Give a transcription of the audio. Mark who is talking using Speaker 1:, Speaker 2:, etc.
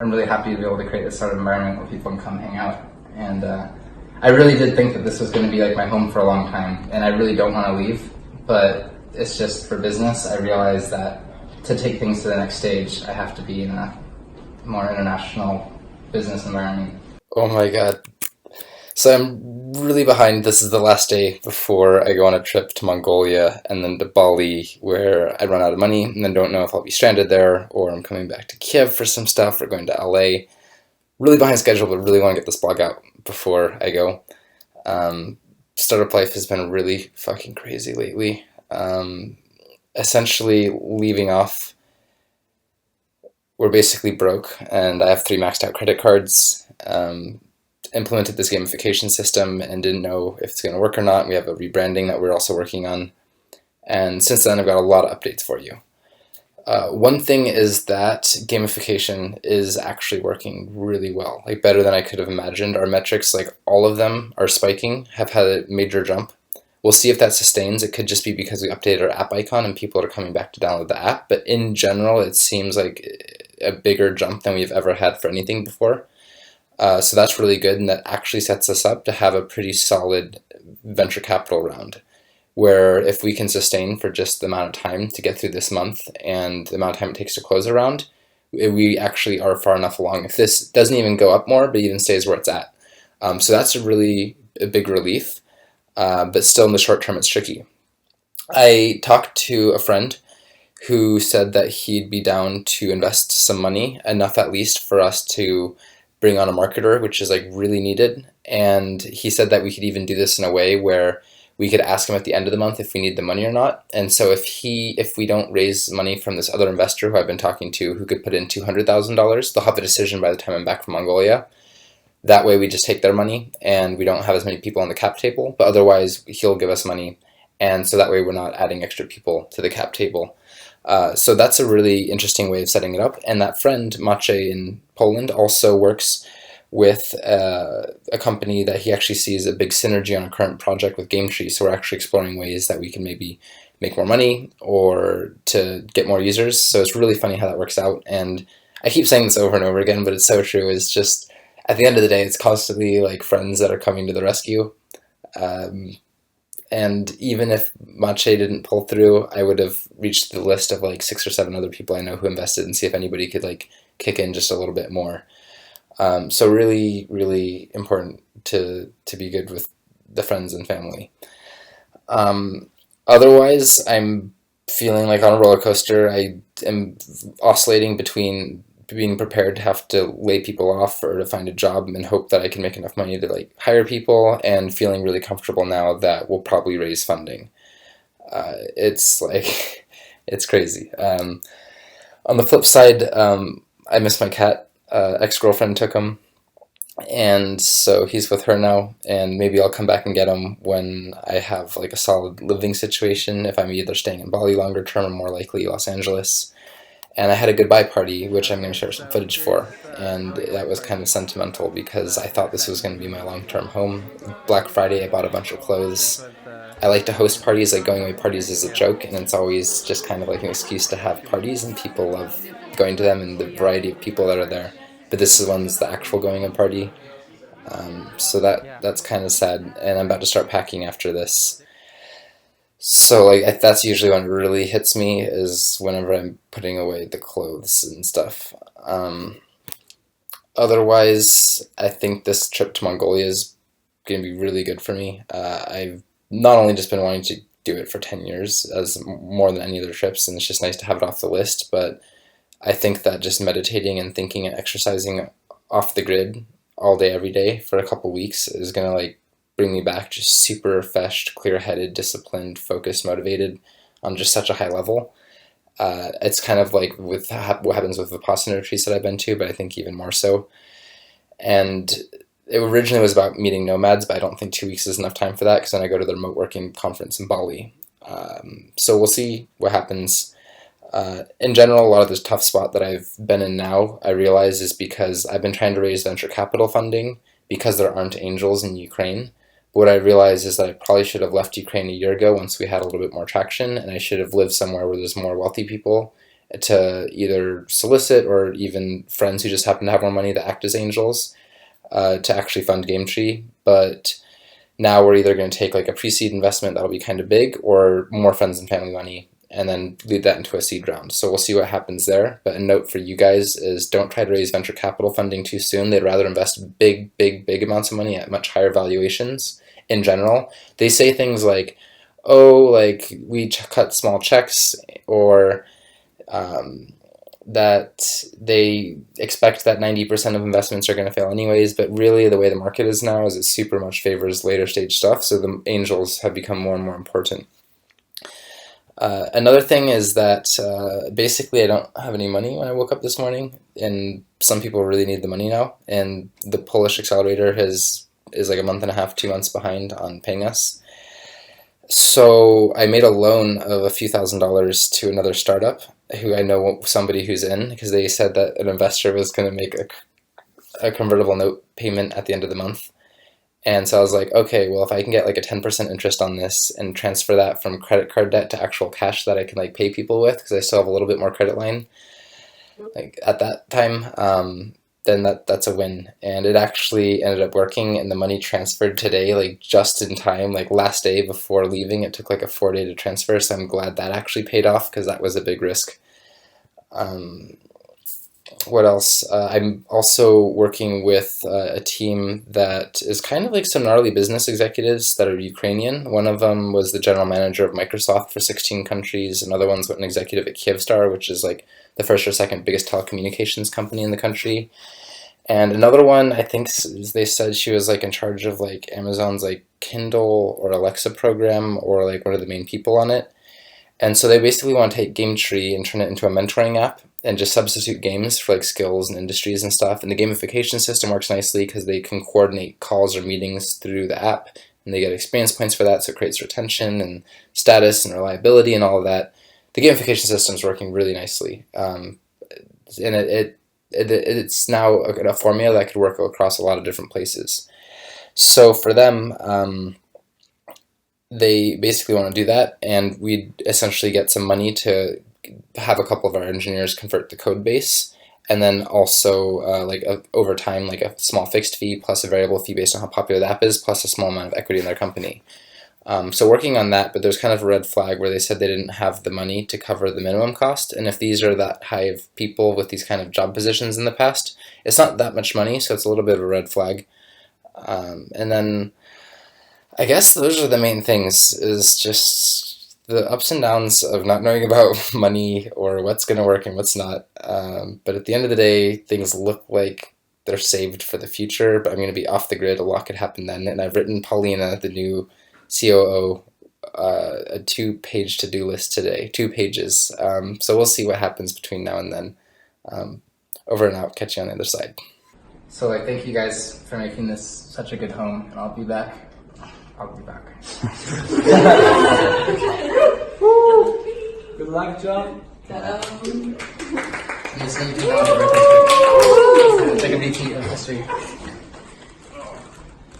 Speaker 1: I'm really happy to be able to create this sort of environment where people can come hang out. And I really did think that this was going to be like my home for a long time, and I really don't want to leave, but it's just for business. I realized that to take things to the next stage, I have to be in a more international business environment.
Speaker 2: Oh my God. So I'm really behind. This is the last day before I go on a trip to Mongolia and then to Bali, where I run out of money and then don't know if I'll be stranded there or I'm coming back to Kiev for some stuff or going to LA. Really behind schedule, but really want to get this blog out before I go. Startup life has been really fucking crazy lately. Essentially, leaving off, we're basically broke, and I have 3 maxed out credit cards. Implemented this gamification system and didn't know if it's going to work or not. We have a rebranding that we're also working on. And since then, I've got a lot of updates for you. One thing is that gamification is actually working really well, like better than I could have imagined. Our metrics, like all of them are spiking, have had a major jump. We'll see if that sustains. It could just be because we updated our app icon and people are coming back to download the app. But in general, it seems like a bigger jump than we've ever had for anything before. So that's really good, and that actually sets us up to have a pretty solid venture capital round, where if we can sustain for just the amount of time to get through this month and the amount of time it takes to close a round, we actually are far enough along. If this doesn't even go up more, but even stays where it's at. So that's a big relief, but still in the short term it's tricky. I talked to a friend who said that he'd be down to invest some money, enough at least for us to bring on a marketer, which is like really needed. And he said that we could even do this in a way where we could ask him at the end of the month if we need the money or not. And so if we don't raise money from this other investor who I've been talking to, who could put in $200,000, they'll have a decision by the time I'm back from Mongolia. That way we just take their money and we don't have as many people on the cap table, but otherwise he'll give us money. And so that way we're not adding extra people to the cap table. So that's a really interesting way of setting it up. And that friend, Maciej in Poland, also works with a company that he actually sees a big synergy on a current project with GameTree. So we're actually exploring ways that we can maybe make more money or to get more users. So it's really funny how that works out. And I keep saying this over and over again, but it's so true. It's just, at the end of the day, it's constantly like friends that are coming to the rescue. And even if Maciej didn't pull through, I would have reached the list of like 6 or 7 other people I know who invested and see if anybody could like kick in just a little bit more. So really, really important to be good with the friends and family. Otherwise, I'm feeling like on a roller coaster. I am oscillating between being prepared to have to lay people off or to find a job and hope that I can make enough money to like hire people, and feeling really comfortable now that we'll probably raise funding. It's like, it's crazy. On the flip side, I miss my cat. Ex-girlfriend took him, and so he's with her now, and maybe I'll come back and get him when I have like a solid living situation, if I'm either staying in Bali longer term or more likely Los Angeles. And I had a goodbye party, which I'm going to share some footage for, and that was kind of sentimental because I thought this was going to be my long-term home. Black Friday, I bought a bunch of clothes. I like to host parties, like going away parties is a joke, and it's always just kind of like an excuse to have parties, and people love going to them and the variety of people that are there. But this is one's the actual going away party, so that's kind of sad, and I'm about to start packing after this. So like that's usually when it really hits me, is whenever I'm putting away the clothes and stuff. Otherwise, I think this trip to Mongolia is going to be really good for me. I've not only just been wanting to do it for 10 years, as more than any other trips, and it's just nice to have it off the list, but I think that just meditating and thinking and exercising off the grid all day, every day for a couple weeks is going to like bring me back just super refreshed, clear-headed, disciplined, focused, motivated on just such a high level. It's kind of like with what happens with the Vipassana retreats that I've been to, but I think even more so. And it originally was about meeting nomads, but I don't think 2 weeks is enough time for that because then I go to the remote working conference in Bali. So we'll see what happens. In general, a lot of this tough spot that I've been in now, I realize is because I've been trying to raise venture capital funding because there aren't angels in Ukraine. But what I realized is that I probably should have left Ukraine a year ago once we had a little bit more traction, and I should have lived somewhere where there's more wealthy people to either solicit or even friends who just happen to have more money to act as angels to actually fund GameTree. But now we're either going to take like a pre-seed investment that'll be kind of big, or more friends and family money, and then lead that into a seed round. So we'll see what happens there. But a note for you guys is don't try to raise venture capital funding too soon. They'd rather invest big amounts of money at much higher valuations in general. They say things like, oh, like we cut small checks, or that they expect that 90% of investments are going to fail anyways, but really the way the market is now is it super much favors later stage stuff, so the angels have become more and more important. Another thing is that basically I don't have any money when I woke up this morning, and some people really need the money now, and the Polish accelerator is like a month and a half, 2 months behind on paying us. So I made a loan of a few $1,000s to another startup who I know somebody who's in, because they said that an investor was going to make a convertible note payment at the end of the month. And so I was like, okay, well, if I can get like a 10% interest on this and transfer that from credit card debt to actual cash that I can like pay people with, because I still have a little bit more credit line like at that time, then that's a win. And it actually ended up working, and the money transferred today, like just in time, like last day before leaving. It took like a 4-day to transfer, so I'm glad that actually paid off, because that was a big risk. What else? I'm also working with a team that is kind of like some gnarly business executives that are Ukrainian. One of them was the general manager of Microsoft for 16 countries. Another one's an executive at Kyivstar, which is like the first or second biggest telecommunications company in the country. And another one, I think they said she was like in charge of like Amazon's like Kindle or Alexa program, or like one of the main people on it. And so they basically want to take GameTree and turn it into a mentoring app and just substitute games for like skills and industries and stuff. And the gamification system works nicely because they can coordinate calls or meetings through the app, and they get experience points for that, so it creates retention and status and reliability and all of that. The gamification system is working really nicely, and it's now a formula that could work across a lot of different places. So for them, they basically want to do that, and we'd essentially get some money to have a couple of our engineers convert the code base, and then also over time, like a small fixed fee plus a variable fee based on how popular the app is, plus a small amount of equity in their company. So working on that, but there's kind of a red flag where they said they didn't have the money to cover the minimum cost, and if these are that high of people with these kind of job positions in the past, it's not that much money, so it's a little bit of a red flag. And then I guess those are the main things, is just the ups and downs of not knowing about money or what's going to work and what's not. But at the end of the day, things look like they're saved for the future, but I'm going to be off the grid. A lot could happen then. And I've written Polina, the new COO, a 2-page to-do list today, 2 pages. So we'll see what happens between now and then. Over and out. Catch you on the other side.
Speaker 1: So thank you guys for making this such a good home, and I'll be back.
Speaker 3: Good luck, John.
Speaker 1: Take a beat of history.